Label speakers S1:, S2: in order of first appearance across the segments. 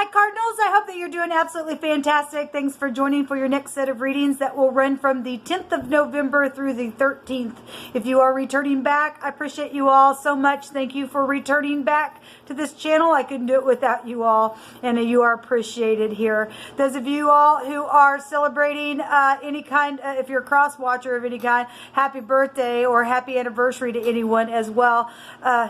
S1: Hi Cardinals, I hope that you're doing absolutely fantastic. Thanks for joining for your next set of readings that will run from the 10th of November through the 13th. If you are returning back, I appreciate you all so much. Thank you for returning back to this channel. I couldn't do it without you all, and you are appreciated here. Those of you all who are celebrating any kind, if you're a cross watcher of any kind, happy birthday or happy anniversary to anyone as well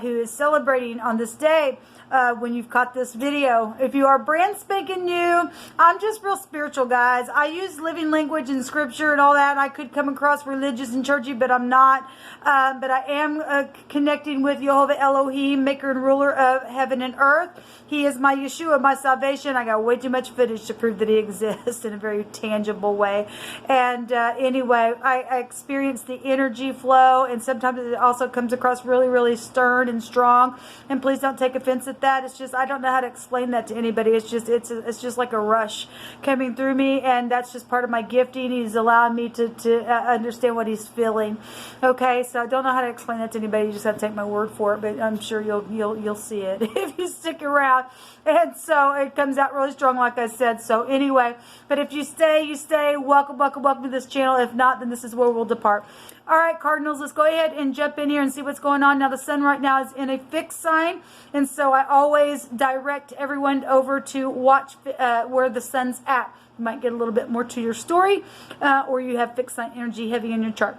S1: who is celebrating on this day. When you've caught this video. If you are brand spanking new, I'm just real spiritual, guys. I use living language and scripture and all that, and I could come across religious and churchy, but I'm not. But I am connecting with Jehovah Elohim, maker and ruler of heaven and earth. He is my Yeshua, my salvation. I got way too much footage to prove that he exists in a very tangible way. And anyway, I experience the energy flow, and sometimes it also comes across really, really stern and strong. And please don't take offense at that. It's just, I don't know how to explain that to anybody. It's just like a rush coming through me, and that's just part of my gifting. He's allowing me to understand what he's feeling. Okay, so I don't know how to explain that to anybody. You just have to take my word for it, but I'm sure you'll see it if you stick around. And so it comes out really strong, like I said. So anyway, but if you stay, you stay. Welcome, welcome, welcome to this channel. If not, then this is where we'll depart. All right, Cardinals, let's go ahead and jump in here and see what's going on. Now, the sun right now is in a fixed sign, and so I always direct everyone over to watch where the sun's at. You might get a little bit more to your story, or you have fixed sign energy heavy in your chart.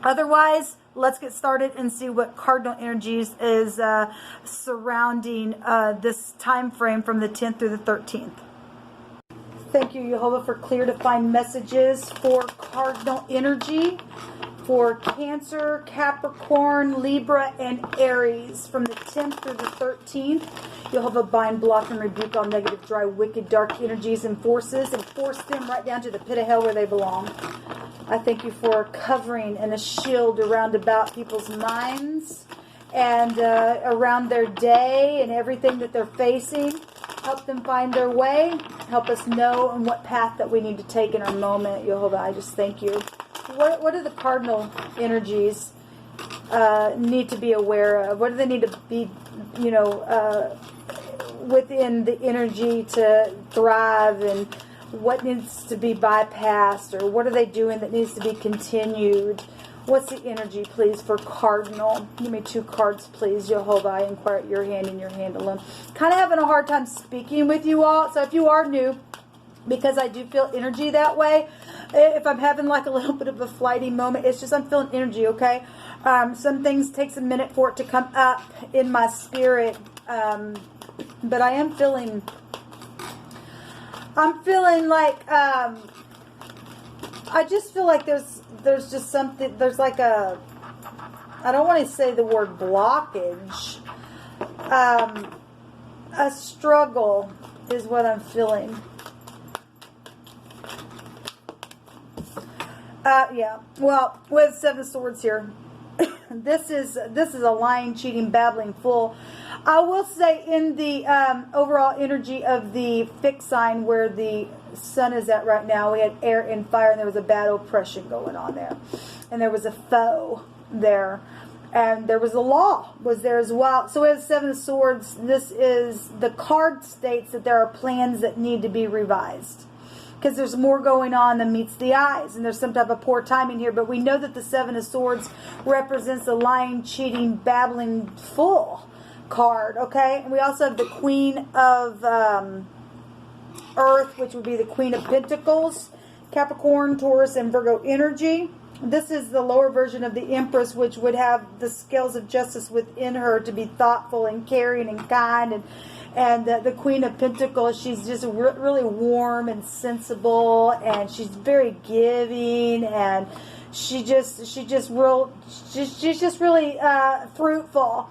S1: Otherwise, let's get started and see what cardinal energies is surrounding this time frame from the 10th through the 13th. Thank you, Jehovah, for clear defined messages for cardinal energy for Cancer, Capricorn, Libra, and Aries from the 10th through the 13th. Jehovah, bind, block, and rebuke all negative, dry, wicked, dark energies and forces, and force them right down to the pit of hell where they belong. I thank you for a covering and a shield around about people's minds and around their day and everything that they're facing. Help them find their way. Help us know on what path that we need to take in our moment. Jehovah, I just thank you. What do the cardinal energies need to be aware of? What do they need to be, within the energy to thrive, and what needs to be bypassed, or what are they doing that needs to be continued? What's the energy, please, for cardinal? Give me 2 cards, please, Jehovah. I inquire at your hand and your hand alone. Kind of having a hard time speaking with you all, so if you are new, because I do feel energy that way, if I'm having like a little bit of a flighty moment, it's just I'm feeling energy, okay? Some things takes a minute for it to come up in my spirit, but I am feeling, I'm feeling like, I just feel like there's just something, there's like a, I don't want to say the word blockage, a struggle is what I'm feeling. Yeah, well, with 7 of Swords here, this is a lying, cheating, babbling fool. I will say in the overall energy of the fixed sign where the sun is at right now, we had air and fire, and there was a bad oppression going on there, and there was a foe there, and there was a law was there as well. So we have 7 of Swords. This is, the card states that there are plans that need to be revised, because there's more going on than meets the eyes, and there's some type of poor timing here. But we know that the 7 of Swords represents the lying, cheating, babbling fool card, okay? And we also have the Queen of Earth, which would be the Queen of Pentacles, Capricorn, Taurus, and Virgo energy. This is the lower version of the Empress, which would have the scales of justice within her to be thoughtful and caring and kind, and the Queen of Pentacles, she's just really warm and sensible, and she's very giving, and she's just really fruitful.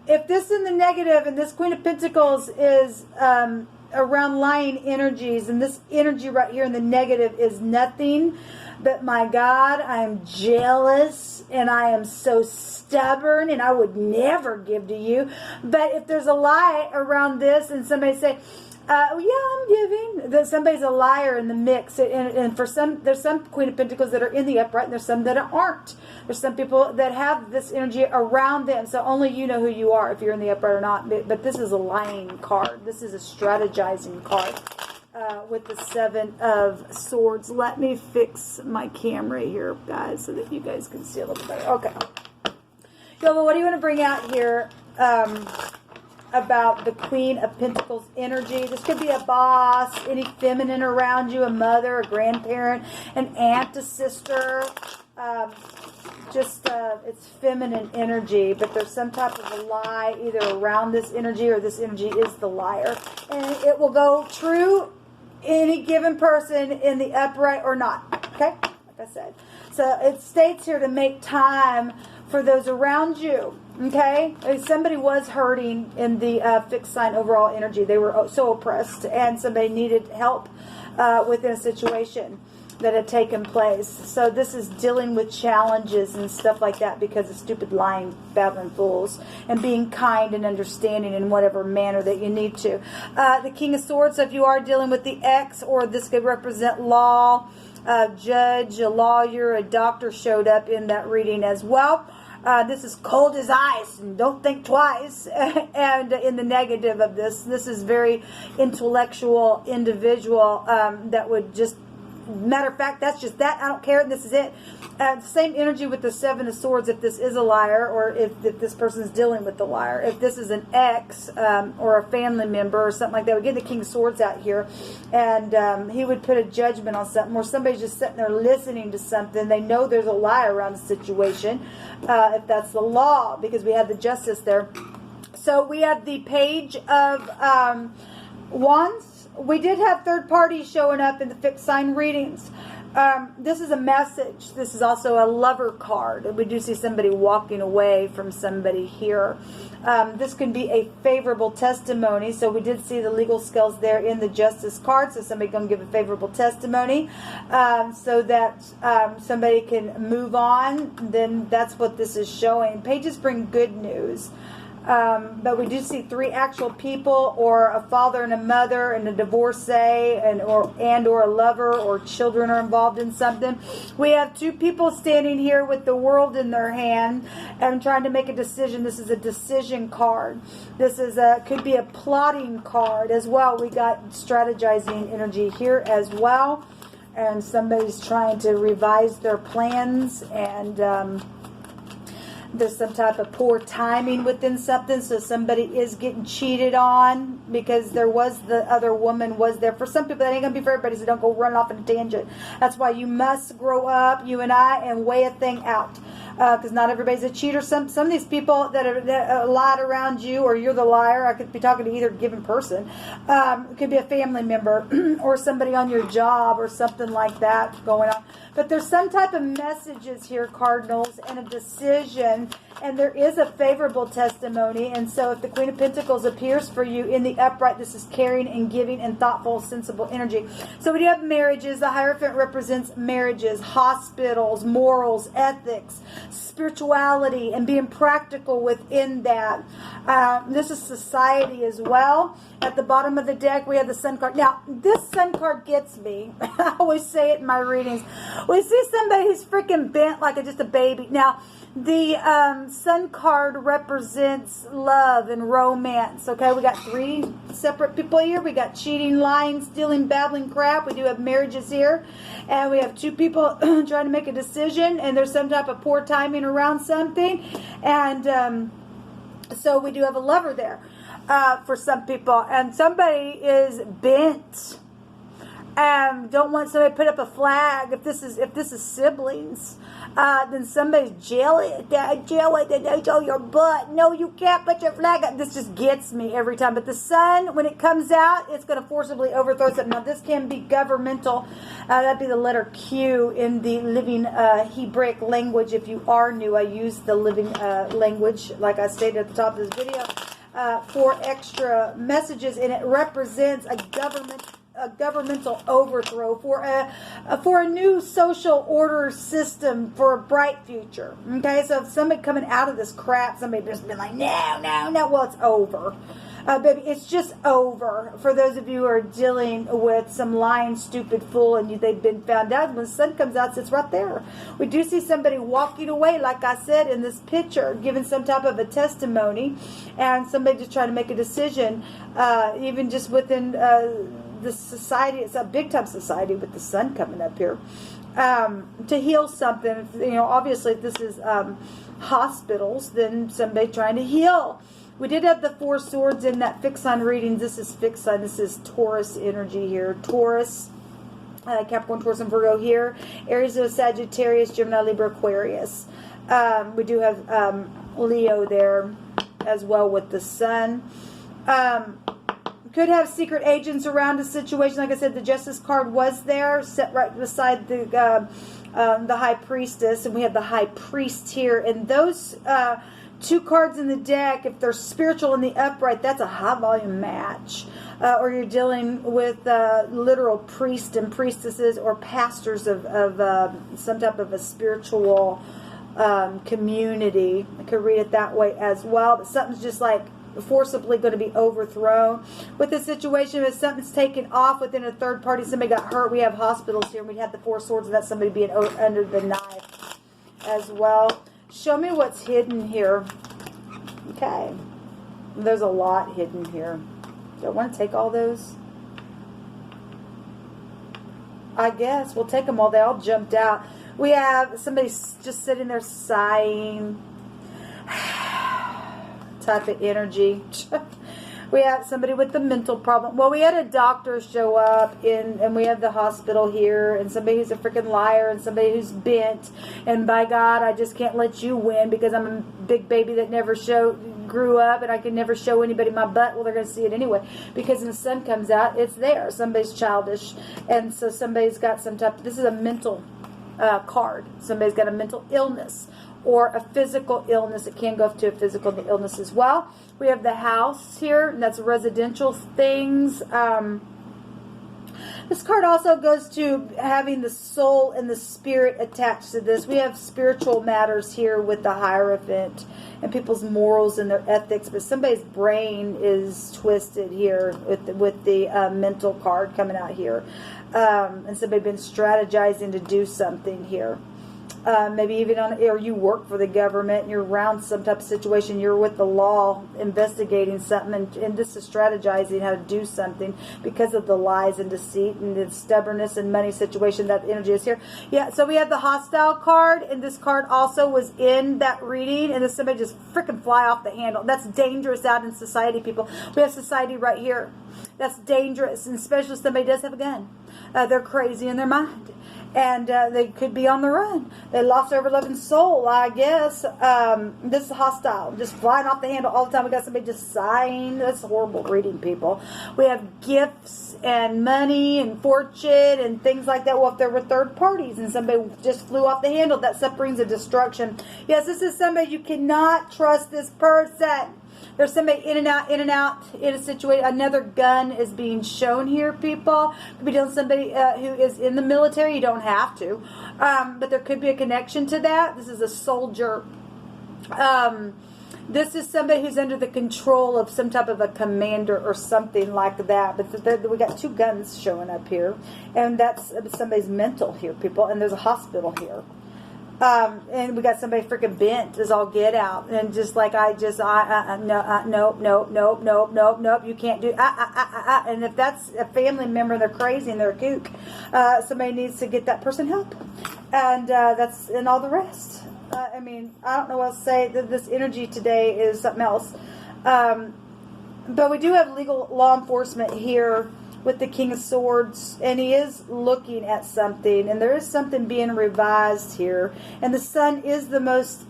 S1: If this in the negative, and this Queen of Pentacles is around lying energies, and this energy right here in the negative is nothing but, my God, I'm jealous, and I am so stubborn, and I would never give to you. But if there's a lie around this, and somebody say, Yeah, I'm giving that somebody's a liar in the mix, and for some, there's some Queen of Pentacles that are in the upright, and there's some that aren't. There's some people that have this energy around them, so only you know who you are if you're in the upright or not. But this is a lying card. This is a strategizing card with the Seven of Swords. Let me fix my camera here, guys, so that you guys can see a little better. Okay. So, what do you want to bring out here? About the Queen of Pentacles energy. This could be a boss, any feminine around you, a mother, a grandparent, an aunt, a sister. It's feminine energy, but there's some type of a lie either around this energy or this energy is the liar. And it will go true any given person in the upright or not. Okay? Like I said. So it states here to make time for those around you. Okay, somebody was hurting in the fixed sign overall energy. They were so oppressed, and somebody needed help within a situation that had taken place. So this is dealing with challenges and stuff like that because of stupid, lying, babbling fools, and being kind and understanding in whatever manner that you need to. The King of Swords, so if you are dealing with the ex, or this could represent law, a judge, a lawyer, a doctor showed up in that reading as well. This is cold as ice and don't think twice. And in the negative of this is very intellectual individual that would just, matter of fact, that's just that. I don't care. This is it. Same energy with the Seven of Swords if this is a liar or if this person is dealing with the liar. If this is an ex or a family member or something like that, we get the King of Swords out here. And he would put a judgment on something, or somebody's just sitting there listening to something. They know there's a lie around the situation. If that's the law, because we have the Justice there. So we have the Page of Wands. We did have third parties showing up in the fixed sign readings. This is a message. This is also a lover card. We do see somebody walking away from somebody here. This can be a favorable testimony. So we did see the legal scales there in the Justice card. So somebody can give a favorable testimony so that somebody can move on. Then that's what this is showing. Pages bring good news. But we do see three actual people, or a father and a mother and a divorcee, and or a lover, or children are involved in something. We have two people standing here with the world in their hand and trying to make a decision. This is a decision card. This is could be a plotting card as well. We got strategizing energy here as well, and somebody's trying to revise their plans, and there's some type of poor timing within something, so somebody is getting cheated on because the other woman was there. For some people, that ain't going to be for everybody, so don't go run off on a tangent. That's why you must grow up, you and I, and weigh a thing out. Because not everybody's a cheater. Some of these people that lied around you, or you're the liar, I could be talking to either given person. It could be a family member or somebody on your job or something like that going on. But there's some type of messages here, Cardinals, and a decision, and there is a favorable testimony. And so if the Queen of Pentacles appears for you in the upright, this is caring and giving and thoughtful, sensible energy. So we do have marriages. The Hierophant represents marriages, hospitals, morals, ethics, spirituality, and being practical within that. This is society as well. At the bottom of the deck, we have the Sun card. Now, this Sun card gets me. I always say it in my readings. We see somebody who's freaking bent like just a baby. Now, the Sun card represents love and romance. Okay, we got three separate people here. We got cheating, lying, stealing, babbling crap. We do have marriages here. And we have two people trying to make a decision. And there's some type of poor timing around something. And so we do have a lover there for some people. And somebody is bent and don't want somebody to put up a flag. If this is siblings, then somebody's jail it, and they show your butt. No, you can't put your flag up. This just gets me every time. But the Sun, when it comes out, it's going to forcibly overthrow something. Now, this can be governmental. That'd be the letter Q in the Living Hebraic language. If you are new, I use the Living language, like I stated at the top of this video, for extra messages, and it represents a governmental overthrow for a new social order system for a bright future. Okay, so if somebody coming out of this crap, somebody just been like, no, well, it's over. Baby, it's just over. For those of you who are dealing with some lying, stupid fool and they've been found out, when the sun comes out, it's right there. We do see somebody walking away, like I said in this picture, giving some type of a testimony, and somebody just trying to make a decision, even just within the society. It's a big-time society with the sun coming up here, to heal something. You know, obviously, if this is hospitals, then somebody trying to heal. We did have the 4 swords in that fixed sign reading. This is fixed sign. This is Taurus energy here. Taurus, Capricorn, Taurus, and Virgo here. Aries, Sagittarius, Gemini, Libra, Aquarius. We do have Leo there as well with the sun. Could have secret agents around a situation. Like I said, the Justice card was there, set right beside the High Priestess, and we have the High Priest here. And those 2 cards in the deck, if they're spiritual in the upright, that's a high volume match. Or you're dealing with literal priests and priestesses or pastors of some type of a spiritual community. I could read it that way as well. But something's just like forcibly going to be overthrown. With this situation, if something's taken off within a third party, somebody got hurt, we have hospitals here. We have the 4 swords, and that's somebody being under the knife as well. Show me what's hidden here. Okay. There's a lot hidden here. Do I want to take all those? I guess we'll take them all. They all jumped out. We have somebody just sitting there sighing. Type of energy. We have somebody with the mental problem. Well, we had a doctor show up and we have the hospital here, and somebody who's a freaking liar, and somebody who's bent, and by God, I just can't let you win because I'm a big baby that never grew up, and I can never show anybody my butt. Well, they're going to see it anyway because when the sun comes out, it's there. Somebody's childish, and so somebody's got some type. This is a mental card. Somebody's got a mental illness or a physical illness. It can go to a physical illness as well. We have the house here, and that's residential things. This card also goes to having the soul and the spirit attached to this. We have spiritual matters here with the Hierophant and people's morals and their ethics, but somebody's brain is twisted here with the mental card coming out here. And somebody been strategizing to do something here. Maybe even or you work for the government and you're around some type of situation, you're with the law investigating something, and this is strategizing how to do something because of the lies and deceit and the stubbornness and money situation. That energy is here. Yeah, so we have the hostile card, and this card also was in that reading, and then somebody just freaking fly off the handle. That's dangerous out in society, people. We have society right here. That's dangerous, and especially if somebody does have a gun. They're crazy in their mind. And they could be on the run. They lost their ever-loving soul, I guess. This is hostile. Just flying off the handle all the time. We got somebody just sighing. That's horrible reading, people. We have gifts and money and fortune and things like that. Well, if there were third parties and somebody just flew off the handle, that stuff brings a destruction. Yes, this is somebody you cannot trust this person. There's somebody in and out in a situation. Another gun is being shown here, people. Could be dealing with somebody who is in the military. You don't have to. But there could be a connection to that. This is a soldier. This is somebody who's under the control of some type of a commander or something like that. But we got 2 guns showing up here. And that's somebody's mental here, people. And there's a hospital here. And we got somebody freaking bent as all get out, and just like nope, you can't do and if that's a family member, they're crazy and they're a kook, somebody needs to get that person help, and that's and all the rest. I mean, I don't know what else to say. This energy today is something else, but we do have legal law enforcement here with the King of Swords, and he is looking at something, and there is something being revised here, and the sun is the most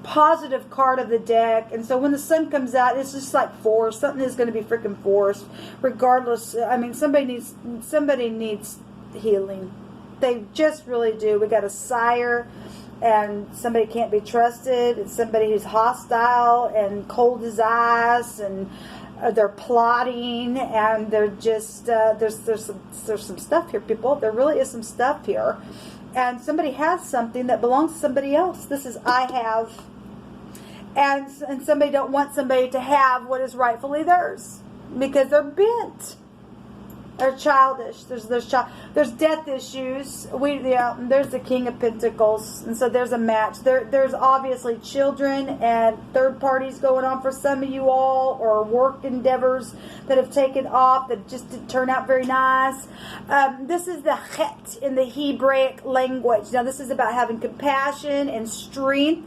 S1: positive card of the deck, and so when the sun comes out, it's just like force. Something is going to be freaking forced, regardless. I mean, somebody needs healing. They just really do. We got a sire, and somebody can't be trusted. It's somebody who's hostile and cold as ice, and they're plotting, and they're just there's some stuff here, people. There really is some stuff here, and somebody has something that belongs to somebody else. This is I have, and somebody don't want somebody to have what is rightfully theirs because they're bent. They're childish. There's death issues. There's the King of Pentacles, and so there's a match. There's obviously children and third parties going on for some of you all, or work endeavors that have taken off that just didn't turn out very nice. This is the chet in the Hebraic language. Now this is about having compassion and strength.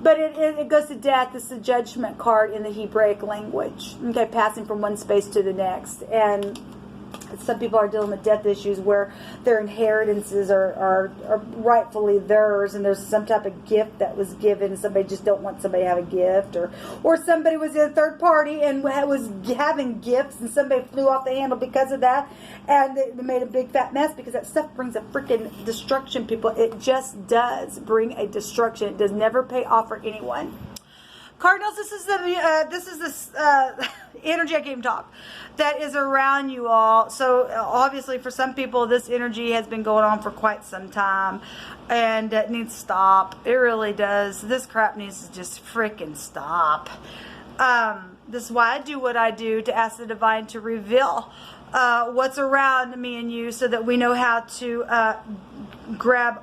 S1: But it goes to death. It's the judgment card in the Hebraic language. Okay, passing from one space to the next. And some people are dealing with death issues where their inheritances are rightfully theirs, and there's some type of gift that was given. Somebody just don't want somebody to have a gift, or somebody was in a third party and was having gifts, and somebody flew off the handle because of that, and they made a big fat mess because that stuff brings a freaking destruction, people. It just does bring a destruction. It does never pay off for anyone. Cardinals, this is the energy I came talk that is around you all. So obviously for some people this energy has been going on for quite some time, and it needs to stop. It really does. This crap needs to just freaking stop. This is why I do what I do, to ask the divine to reveal what's around me and you, so that we know how to grab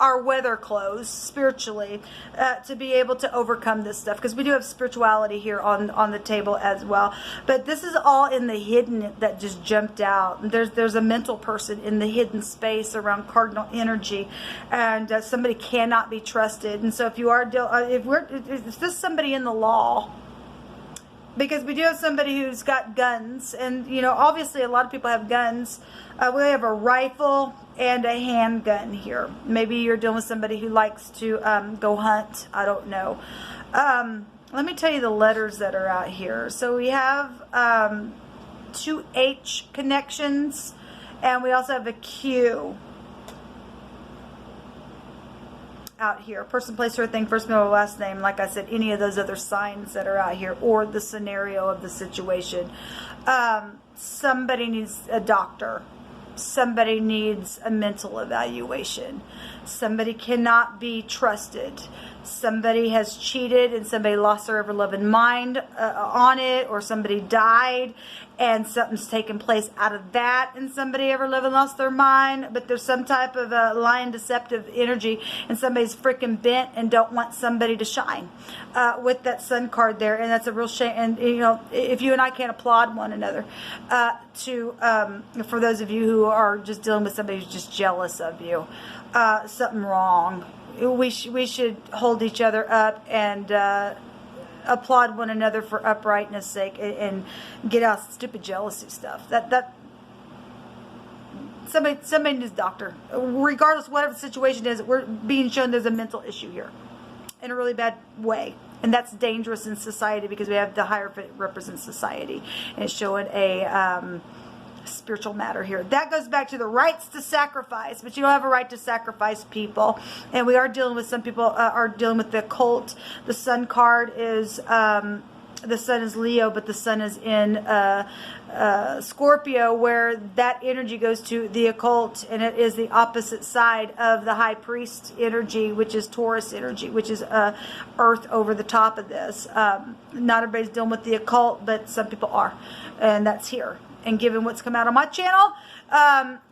S1: our weather clothes spiritually to be able to overcome this stuff, because we do have spirituality here on the table as well. But this is all in the hidden that just jumped out. There's a mental person in the hidden space around cardinal energy, and somebody cannot be trusted. And so if you are if this is somebody in the law, because we do have somebody who's got guns, and obviously a lot of people have guns. We have a rifle and a handgun here. Maybe you're dealing with somebody who likes to go hunt. I don't know. Let me tell you the letters that are out here. So we have 2 H connections, and we also have a Q out here. Person, place, or thing, first, middle, last name. Like I said, any of those other signs that are out here, or the scenario of the situation. Somebody needs a doctor. Somebody needs a mental evaluation. Somebody cannot be trusted. Somebody has cheated and somebody lost their ever-loving mind on it, or somebody died and something's taken place out of that and somebody ever-loving lost their mind. But there's some type of lying, deceptive energy, and somebody's freaking bent and don't want somebody to shine with that sun card there. And that's a real shame. And if you and I can't applaud one another for those of you who are just dealing with somebody who's just jealous of you, something wrong. We should hold each other up and applaud one another for uprightness sake, and get out stupid jealousy stuff. That somebody needs a doctor. Regardless of whatever the situation is, we're being shown there's a mental issue here in a really bad way. And that's dangerous in society, because we have the Hierophant represents society, and it's showing a spiritual matter here. That goes back to the rights to sacrifice, but you don't have a right to sacrifice people. And we are dealing with, some people are dealing with the occult. The sun card is the sun is Leo, but the sun is in Scorpio, where that energy goes to the occult, and it is the opposite side of the high priest energy, which is Taurus energy, which is earth over the top of this. Not everybody's dealing with the occult, but some people are, and that's here. And given what's come out on my channel,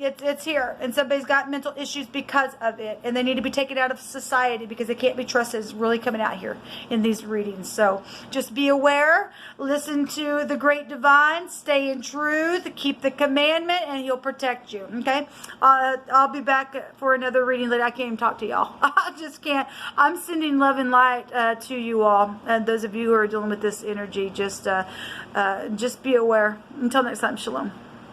S1: it's here. And somebody's got mental issues because of it. And they need to be taken out of society because they can't be trusted. It's really coming out here in these readings. So just be aware. Listen to the great divine. Stay in truth. Keep the commandment, and he'll protect you. Okay? I'll be back for another reading later. I can't even talk to y'all. I just can't. I'm sending love and light to you all. And those of you who are dealing with this energy, just be aware. Until next time, shalom.